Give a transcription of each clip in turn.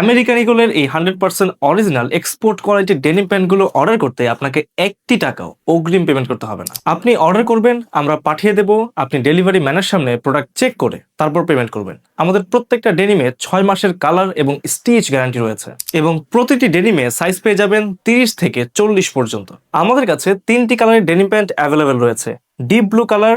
American ইগলের এই 100% original export কোয়ালিটির denim প্যান্টগুলো অর্ডার করতে আপনাকে 1টি টাকাও অগ্রিম পেমেন্ট করতে হবে না। আপনি অর্ডার করবেন, আমরা পাঠিয়ে দেব, আপনি ডেলিভারি ম্যানের সামনে প্রোডাক্ট চেক করে তারপর পেমেন্ট করবেন। আমাদের প্রত্যেকটা ডেনিমে 6 মাসের কালার এবং স্টিচ গ্যারান্টি রয়েছে এবং প্রতিটি ডেনিমে সাইজ পেয়ে যাবেন 30 থেকে 40 পর্যন্ত। আমাদের কাছে 3টি কালারের ডেনিম প্যান্ট অ্যাভেলেবেল রয়েছে, deep blue colour,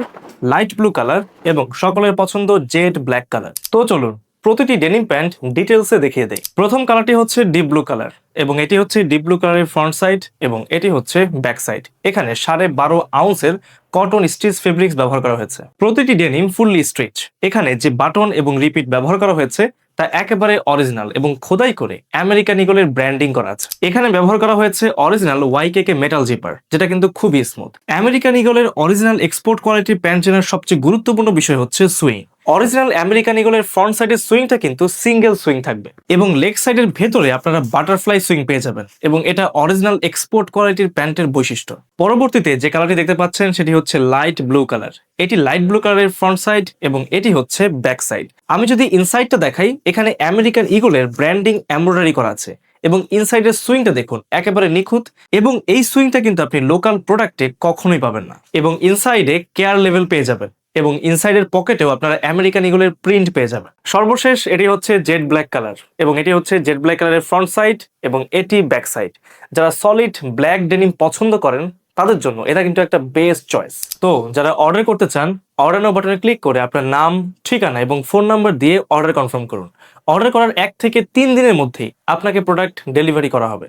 light blue colour এবং সকলের পছন্দ জেড ব্ল্যাক কালার। তো চলুন প্রতিটি ডেনিম প্যান্ট ডিটেলসে দেখিয়ে দেই। প্রথম কালারটি হচ্ছে ডিপ ব্লু কালার এবং এটি হচ্ছে ডিপ ব্লু কালারের ফ্রন্ট সাইড এবং এটি হচ্ছে ব্যাক সাইড। এখানে 12.5 আউন্সের কটন স্টিচ ফেব্রিক্স ব্যবহার করা হয়েছে। প্রতিটি ডেনিম ফুললি স্ট্রেচ। এখানে যে বাটন এবং রিপিট ব্যবহার করা হয়েছে তা একেবারে অরিজিনাল এবং খোদাই করে আমেরিকান ইগলের ব্র্যান্ডিং করা আছে। এখানে ব্যবহার করা হয়েছে অরিজিনাল ওয়াইকেকে মেটাল জিপার, যেটা কিন্তু খুবই স্মুথ। আমেরিকান ইগলের অরিজিনাল এক্সপোর্ট কোয়ালিটির প্যান্ট চেনার সবচেয়ে গুরুত্বপূর্ণ বিষয় হচ্ছে সুইং। অরিজিনাল আমেরিকান ইগলের ফ্রন্ট সাইডের সুইংটা কিন্তু সিঙ্গেল সুইং থাকবে এবং লেগ সাইডের ভেতরে আপনারা বাটারফ্লাই সুইং পেয়ে যাবেন এবং এটা অরিজিনাল এক্সপোর্ট কোয়ালিটির প্যান্টের বৈশিষ্ট্য। পরবর্তীতে যে কালারটি দেখতে পাচ্ছেন সেটি হচ্ছে লাইট ব্লু কালার। এটি লাইট ব্লু কালারের ফ্রন্ট সাইড এবং এটি হচ্ছে ব্যাক সাইড। আমি যদি ইনসাইডটা দেখাই, এখানে আমেরিকান ইগলের ব্র্যান্ডিং এমব্রয়ডারি করা আছে এবং ইনসাইডের সুইংটা দেখুন একেবারে নিখুঁত এবং এই সুইংটা কিন্তু আপনি লোকাল প্রোডাক্টে কখনোই পাবেন না। এবং ইনসাইডে কেয়ার লেভেল পেয়ে যাবেন এবং ইনসাইডের পকেটেও আপনারা আমেরিকান ইগলের প্রিন্ট পেয়ে যাবেন। সর্বশেষ এটি হচ্ছে জেড ব্ল্যাক কালার এবং এটি হচ্ছে জেড ব্ল্যাক কালারের ফ্রন্ট সাইড এবং এটি ব্যাক সাইড। যারা সলিড ব্ল্যাক ডেনিম পছন্দ করেন তাদের জন্য এটা কিন্তু একটা বেস্ট চয়েস। তো যারা অর্ডার করতে চান, অর্ডার নাও বাটনে ক্লিক করে আপনার নাম, ঠিকানা এবং ফোন নাম্বার দিয়ে অর্ডার কনফার্ম করুন। অর্ডার করার 1 থেকে 3 দিনের মধ্যেই আপনাকে প্রোডাক্ট ডেলিভারি করা হবে।